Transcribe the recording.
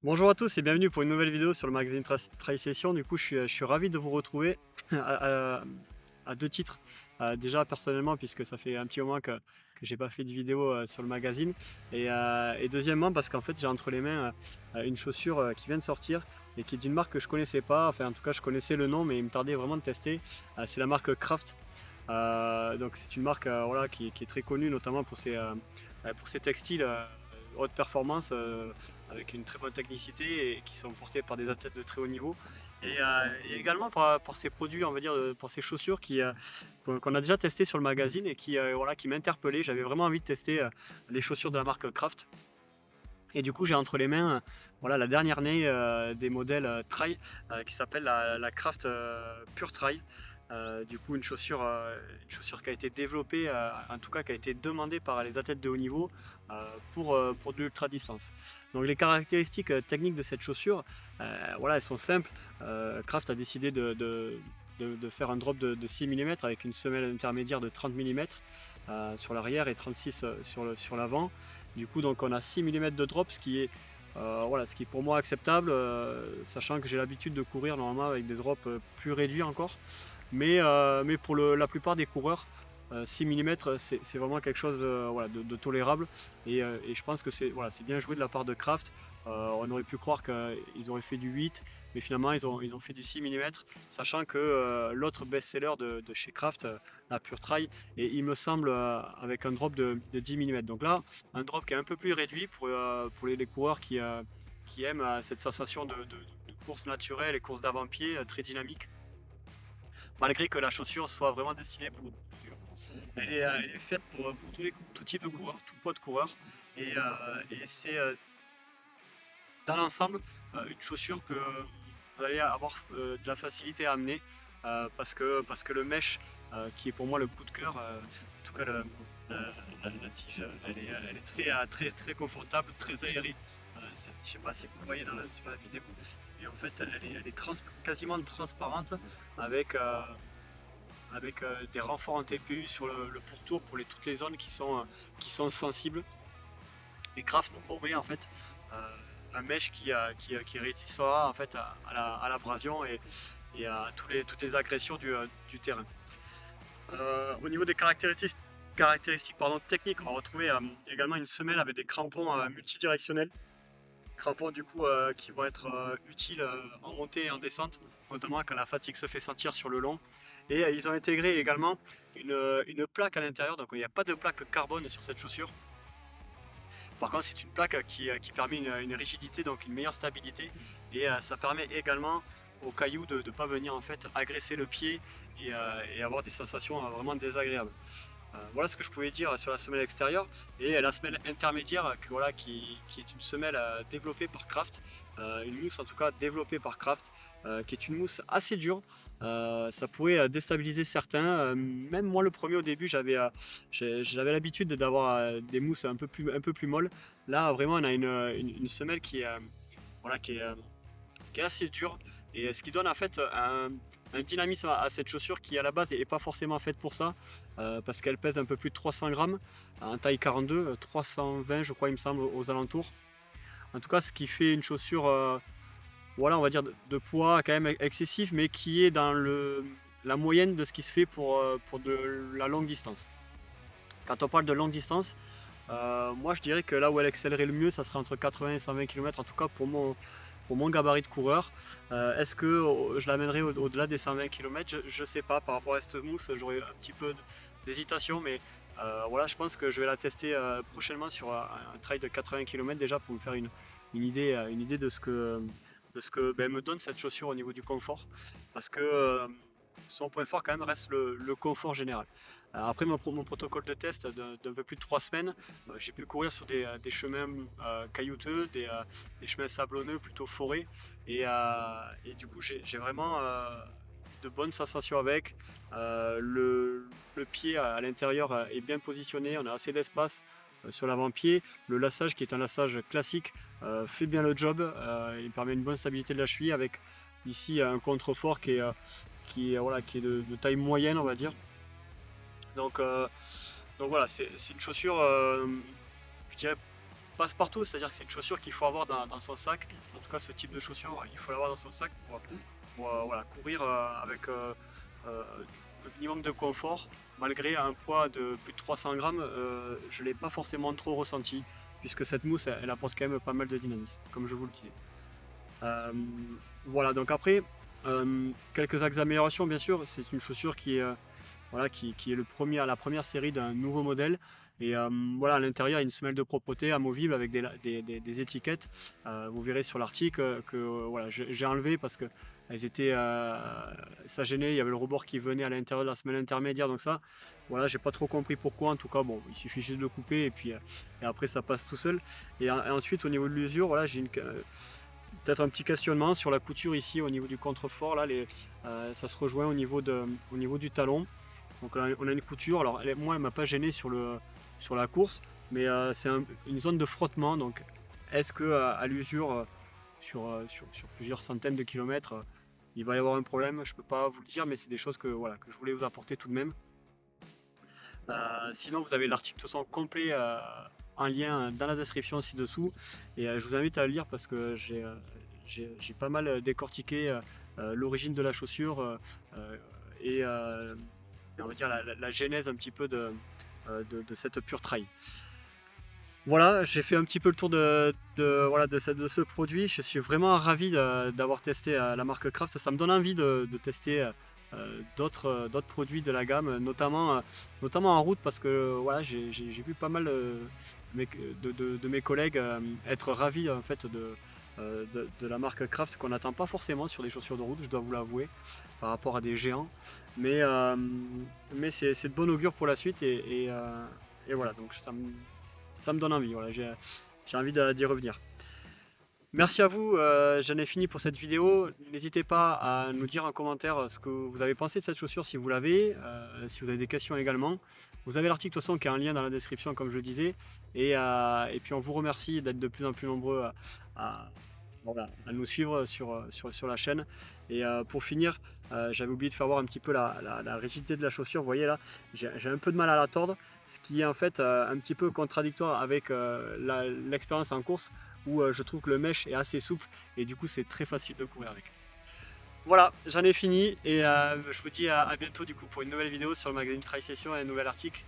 Bonjour à tous et bienvenue pour une nouvelle vidéo sur le magazine Trail Session. Du coup, je suis ravi de vous retrouver à, à deux titres. Déjà, personnellement, puisque ça fait un petit moment que j'ai pas fait de vidéo sur le magazine. Et deuxièmement, parce qu'en fait, j'ai entre les mains une chaussure qui vient de sortir et qui est d'une marque que je connaissais pas. Enfin, en tout cas, je connaissais le nom, mais il me tardait vraiment de tester. C'est la marque Craft. Donc, c'est une marque voilà, qui est très connue, notamment pour ses textiles haute performance avec une très bonne technicité et qui sont portés par des athlètes de très haut niveau. Et également par ces produits, on va dire, pour ces chaussures qu'on a déjà testé sur le magazine et voilà, qui m'interpellaient. J'avais vraiment envie de tester les chaussures de la marque Craft. Et du coup, j'ai entre les mains voilà, la dernière née des modèles Trail qui s'appelle la Craft Pure Trail. Du coup, une chaussure qui a été développée, en tout cas qui a été demandée par les athlètes de haut niveau pour de l'ultra distance. Donc les caractéristiques techniques de cette chaussure, voilà, elles sont simples. Craft a décidé de faire un drop de 6 mm avec une semelle intermédiaire de 30 mm sur l'arrière et 36 sur l'avant. Du coup, donc on a 6 mm de drop, voilà, ce qui est pour moi acceptable, sachant que j'ai l'habitude de courir normalement avec des drops plus réduits encore. Mais pour la plupart des coureurs, 6 mm c'est vraiment quelque chose voilà, de tolérable. Et je pense que c'est voilà, bien joué de la part de Kraft. On aurait pu croire qu'ils auraient fait du 8, mais finalement ils ont fait du 6 mm, sachant que l'autre best-seller de chez Kraft, la Pure Trail, et il me semble avec un drop de 10 mm. Donc là, un drop qui est un peu plus réduit pour les coureurs qui aiment cette sensation de course naturelle et course d'avant-pied très dynamique, malgré que la chaussure soit vraiment destinée pour. Elle est faite pour tout type de coureur, tout poids de coureur. Et c'est dans l'ensemble une chaussure que vous allez avoir de la facilité à amener parce que le mesh, qui est pour moi le coup de cœur, en tout cas la tige, elle est très confortable, très aérée. Je ne sais pas si vous voyez sur la vidéo. Et en fait, elle est quasiment transparente avec, des renforts en TPU sur le pourtour pour toutes les zones qui sont sensibles. Et Craft nous promet en fait un mesh qui résistera en fait à l'abrasion et à toutes les agressions du terrain. Au niveau des caractéristiques pardon, techniques, on va retrouver également une semelle avec des crampons multidirectionnels. Crampons du coup qui vont être utiles en montée et en descente, notamment quand la fatigue se fait sentir sur le long. Et ils ont intégré également une plaque à l'intérieur, donc il n'y a pas de plaque carbone sur cette chaussure. Par contre, c'est une plaque qui permet une rigidité, donc une meilleure stabilité. Et ça permet également aux cailloux de ne pas venir en fait agresser le pied et avoir des sensations vraiment désagréables. Voilà ce que je pouvais dire sur la semelle extérieure. Et la semelle intermédiaire, voilà, qui est une semelle développée par Craft, une mousse en tout cas développée par Craft, qui est une mousse assez dure. Ça pourrait déstabiliser certains. Même moi le premier au début, j'avais l'habitude d'avoir des mousses un peu plus molles. Là vraiment on a une semelle voilà, qui est assez dure et ce qui donne en fait un dynamisme à cette chaussure qui à la base n'est pas forcément faite pour ça, parce qu'elle pèse un peu plus de 300 grammes en taille 42, 320 je crois il me semble aux alentours. En tout cas ce qui fait une chaussure voilà on va dire de poids quand même excessif, mais qui est dans la moyenne de ce qui se fait pour de la longue distance. Quand on parle de longue distance, moi je dirais que là où elle excellerait le mieux ça serait entre 80 et 120 km, en tout cas pour mon gabarit de coureur. Est-ce que je l'amènerai au-delà des 120 km? Je ne sais pas, par rapport à cette mousse, j'aurais un petit peu d'hésitation, mais voilà, je pense que je vais la tester prochainement sur un trail de 80 km déjà pour me faire une idée de ce que ben, me donne cette chaussure au niveau du confort. Parce que son point fort quand même reste le confort général. Après mon protocole de test d'un peu plus de 3 semaines, j'ai pu courir sur des chemins caillouteux, des chemins sablonneux, plutôt forêts. Et du coup, j'ai vraiment de bonnes sensations avec. Le pied à l'intérieur est bien positionné, on a assez d'espace sur l'avant-pied. Le lassage, qui est un lassage classique, fait bien le job. Il permet une bonne stabilité de la cheville avec ici un contrefort voilà, qui est de taille moyenne, on va dire. Donc, donc voilà, c'est une chaussure, je dirais passe-partout, c'est-à-dire que c'est une chaussure qu'il faut avoir dans son sac. En tout cas, ce type de chaussure, il faut l'avoir dans son sac pour voilà, courir avec le minimum de confort. Malgré un poids de plus de 300 grammes, je ne l'ai pas forcément trop ressenti, puisque cette mousse, elle apporte quand même pas mal de dynamisme, comme je vous le disais. Voilà, donc après, quelques axes d'amélioration, bien sûr. C'est une chaussure qui est, voilà, qui est la première série d'un nouveau modèle. Et voilà, à l'intérieur, il y a une semelle de propreté amovible avec des étiquettes. Vous verrez sur l'article que voilà, j'ai enlevé parce que elles étaient, ça gênait. Il y avait le rebord qui venait à l'intérieur de la semelle intermédiaire. Donc ça, voilà, j'ai pas trop compris pourquoi. En tout cas, bon, il suffit juste de le couper et puis et après ça passe tout seul. Et ensuite, au niveau de l'usure, voilà, j'ai peut-être un petit questionnement sur la couture ici au niveau du contrefort. Là, ça se rejoint au niveau du talon. Donc on a une couture. Alors moi, elle m'a pas gêné sur la course, mais c'est une zone de frottement. Donc est-ce que à l'usure sur plusieurs centaines de kilomètres, il va y avoir un problème? Je peux pas vous le dire, mais c'est des choses que voilà, que je voulais vous apporter tout de même. Sinon, vous avez l'article de toute façon complet en lien dans la description ci-dessous, et je vous invite à le lire parce que j'ai pas mal décortiqué l'origine de la chaussure et on va dire la genèse un petit peu de cette pure trail. Voilà, j'ai fait un petit peu le tour voilà, de ce produit. Je suis vraiment ravi d'avoir testé la marque Craft. Ça me donne envie de tester d'autres produits de la gamme, notamment en route, parce que voilà, j'ai vu pas mal de mes collègues être ravis en fait de la marque Craft, qu'on n'attend pas forcément sur des chaussures de route, je dois vous l'avouer, par rapport à des géants. Mais c'est de bon augure pour la suite, et voilà, donc ça me donne envie, voilà, j'ai envie d'y revenir. Merci à vous, j'en ai fini pour cette vidéo. N'hésitez pas à nous dire en commentaire ce que vous avez pensé de cette chaussure si vous l'avez, si vous avez des questions également. Vous avez l'article de toute façon qui a un lien dans la description comme je le disais. Et puis on vous remercie d'être de plus en plus nombreux à nous suivre sur la chaîne. Et pour finir, j'avais oublié de faire voir un petit peu la rigidité de la chaussure. Vous voyez là, j'ai un peu de mal à la tordre, ce qui est en fait un petit peu contradictoire avec l'expérience en course, où je trouve que le mesh est assez souple et du coup c'est très facile de courir avec. Voilà, j'en ai fini, et je vous dis à bientôt du coup pour une nouvelle vidéo sur le magazine Tri Session et un nouvel article.